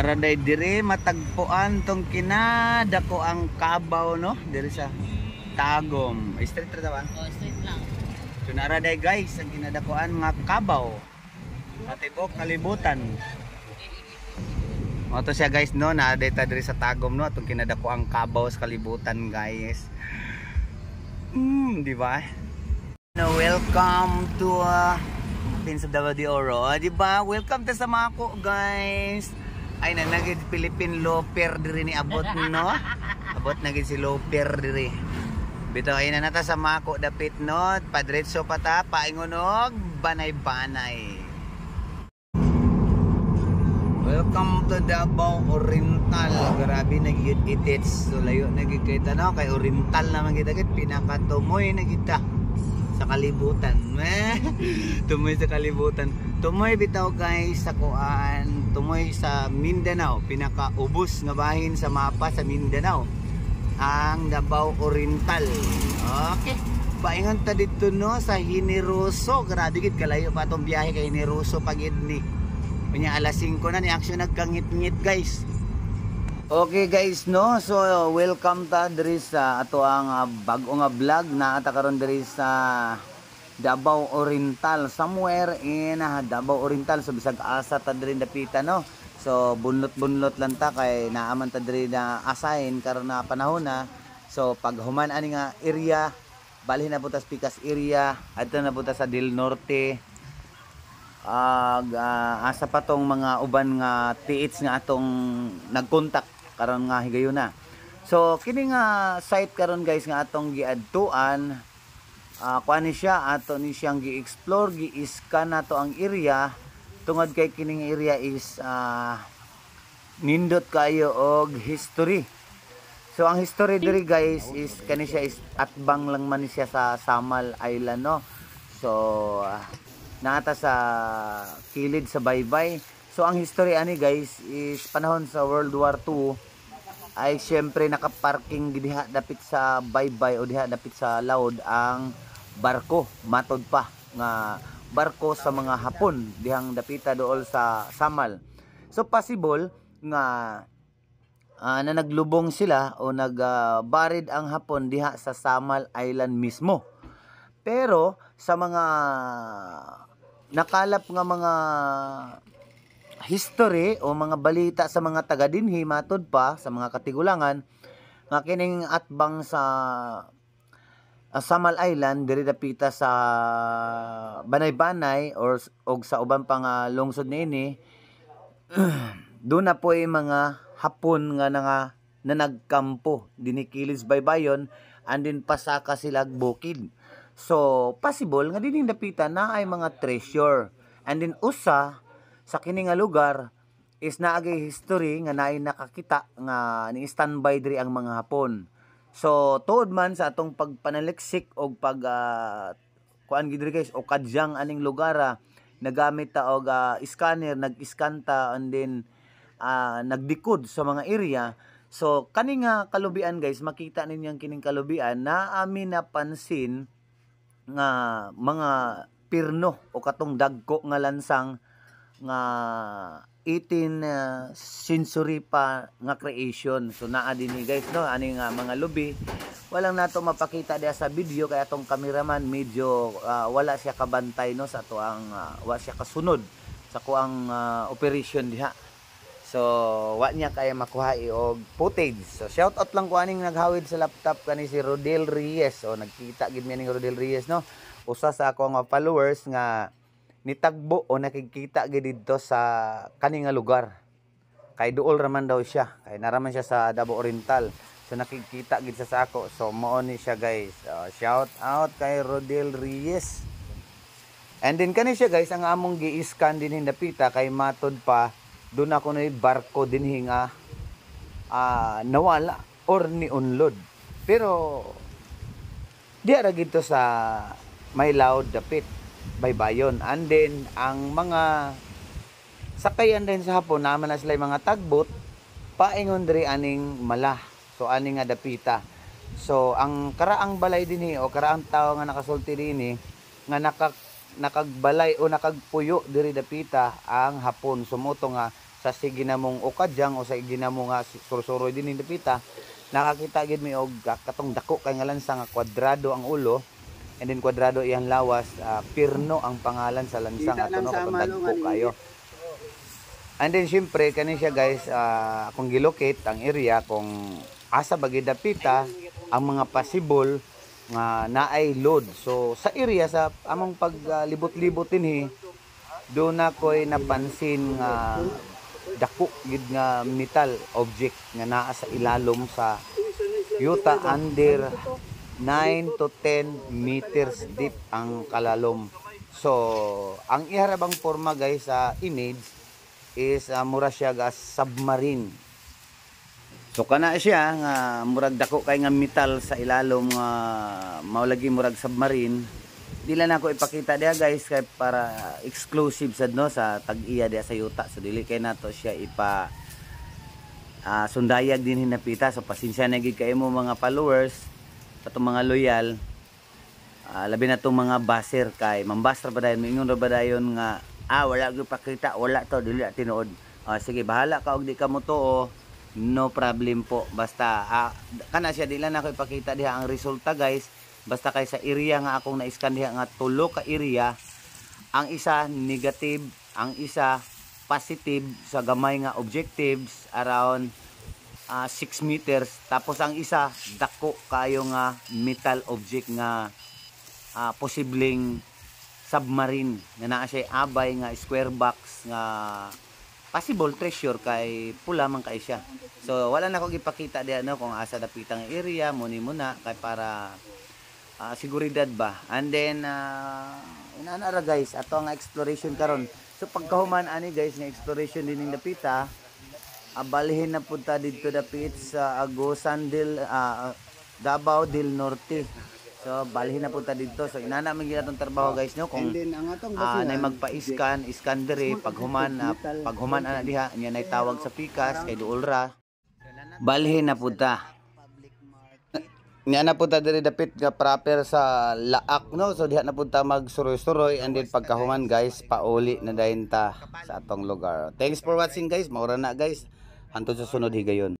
Naraday dire matagpuan tong kinadako ang kabaw no dire sa Tagum. Street ra ba? Oh, straight lang. So naraday guys ang kinadakuan mga kabaw. Sa tibok kalibutan. O to siya guys no, naraday ta dire sa Tagum no atong kinadako ang kabaw sa kalibutan guys. Di ba? No, welcome to Pins of the Oro, di ba? Welcome to sa mga ko guys. Ay na nagid Philippine Loper diri ni abot no. Abot nagid si Loper diri. Bitaw ay na nata sa mako dapit no. Padretso pa ta paingonog banay-banay. Welcome to Davao Oriental. Grabe nagid itits. So layo nagid kay no kay Oriental naman kita gid pinakatumoy na kita sa kalibutan. Tumoy sa kalibutan. Tumoy bitaw guys sa kuan, tumoy sa Mindanao, pinakaubos nga bahin sa mapa sa Mindanao, ang Davao Oriental. Okay. Paingon ta dito no sa Generoso. Grabe gid kalayo pa tong biyahe kay Generoso pagid ni. Kunya alas 5 na ni action nagkangit-ngit guys. Okay guys no, so welcome ta diri sa ato ang bag-o nga vlog na ata karon diri sa Davao Oriental, somewhere in Davao Oriental. So bisag asa ta diri dapita no. So bunlot-bunlot lang ta kay naaman ta diri na assign karon na panahon na. So pag human ani nga area, balhin na butas Pikas area, adto na butas sa Del Norte. Asa pa tong mga uban nga TH nga atong nagkontak karon nga higayon na. So kini nga site karon guys nga atong giadtuan, kuan ni siya ato ni siyang gi-explore, gi-scan nato ang area tungod kay kining area is nindot kayo og history. So ang history diri guys is kani siya is atbang lang man siya sa Samal Island no. So naata sa kilid sa baybay. So ang history ani guys is panahon sa World War II ay syempre nakaparking diha dapit sa baybay o diha dapit sa laod ang barko, matod pa nga barko sa mga Hapon dihang dapita dool sa Samal. So possible nga na naglubong sila o nagbarid ang Hapon diha sa Samal Island mismo. Pero sa mga nakalap nga mga history o mga balita sa mga taga dinhi matod pa sa mga katigulangan nga kining atbang sa Samal Island diri dapita sa Banay-Banay og sa uban pang lungsod niini do na po mga Hapon nga na nagkampo dinhi kilid baybayon and then pasaka sila bukid. So possible nga dinhi dapita na ay mga treasure. And then usa sa kini nga lugar is naagay history nga naay nakakita nga ni standby diri ang mga Hapon. So tuod man sa atong pagpanaliksik og pag kuan gid diri guys o kadyang aning lugar nagamit ta og scanner, nag-scan ta and then nagdikod sa mga area. So kani nga kalubian guys, makita ninyo kining kalubian na amin napansin nga mga pirno o katong dagko nga lansang nga 18th century pa nga creation. So naa dinhi guys no ani nga mga lubi. Walang nato mapakita diha sa video kay atong cameraman medyo wala siya kabantay no sa ato ang wala siya kasunod sa kuang operation diha. So wa niya kaya makuha og footage. So shout out lang ko aning naghawid sa laptop kani si Rodel Reyes. O nagkita gid mi ning Rodel Reyes no. Usa sa ako nga followers nga nitagbo o nakikita gid didto sa kani nga lugar. Kay duol raman daw siya. Kay naraman siya sa Davao Oriental. So nakikita gid sa ako. So mao ni siya guys. Shout out kay Rodel Reyes. And then kani siya guys ang among gi-scan din hindapita kay matod pa doon ako na barko din nga nawala or ni unload. Pero di ara gito sa may loud dapit baybayon. And then ang mga sakayan din sa Hapon naman na sila mga tagbot paingon diri aning mala. So aning nga dapita. So ang karaang balay dinhi o karaang tawo nga nakasulti dinhi nga nakagbalay o nakagpuyo diri dapita ang Hapon. Sumuto nga sa siginamong Okadyang o sa ginamo nga Sursuroy din dapita, nakakita gid mi og katong dako kay nga lansa nga kwadrado ang ulo, and then kwadrado iyang lawas, Pirno ang pangalan sa lansang ato no katong dagko kayo. And then syempre kani siya guys, kung gilocate ang area kung asa bagid dapita ang mga possible nga naay load. So sa area sa among paglibot-libot dinhi, do na koy napansin nga dako gid nga metal object nga naa sa ilalom sa yuta under 9 to 10 meters deep ang kalalom. So ang iharabang forma guys sa image is mura siya ga submarine. So kana siya nga murag dako kay nga metal sa ilalom nga maulagi murag submarine. Dili na ako ipakita diha guys kay para exclusive sad no sa tag-iya diha sa yuta. So dili kay nato siya ipa sundayag din hinapita. So pasensya na gid kay mo mga followers, katong mga loyal. Labi na tong mga baser kay mambasra ba dayon, mingon ra ba dayon nga wala gyud pakita, wala to dili tinuod. Sige bahala ka og di ka mo tuo. No problem po. Basta kana siya dili na ako ipakita diha ang resulta guys. Basta kay sa area nga akong na-scan diha nga tulo ka area, ang isa negative, ang isa positive sa gamay nga objectives around 6 meters, tapos ang isa dako kayo nga metal object nga posibleng submarine nga naa siya abay nga square box nga possible treasure kay pula man kay siya. So wala na ko gipakita diha no kung asa dapitang area muna kay para seguridad ba. And then inaana guys ato nga exploration karon. So pagkahuman ani guys nga exploration din ning dapita, balhin na punta dito dapit sa Agusan del Davao del Norte. So balhin na punta dito. So inana man gyud atong trabaho guys no kung nay magpa-scan, scan diri paghuman ana diha nya nay tawag sa pikas kay duol ra. Balhin na punta. Nya na punta diri dapit nga proper sa Laak no. So diha na punta magsuroy-suroy, and then pagkahuman guys pauli na dayon ta sa atong lugar. Thanks for watching guys. Maura na guys. Hantod sa sunod higayon.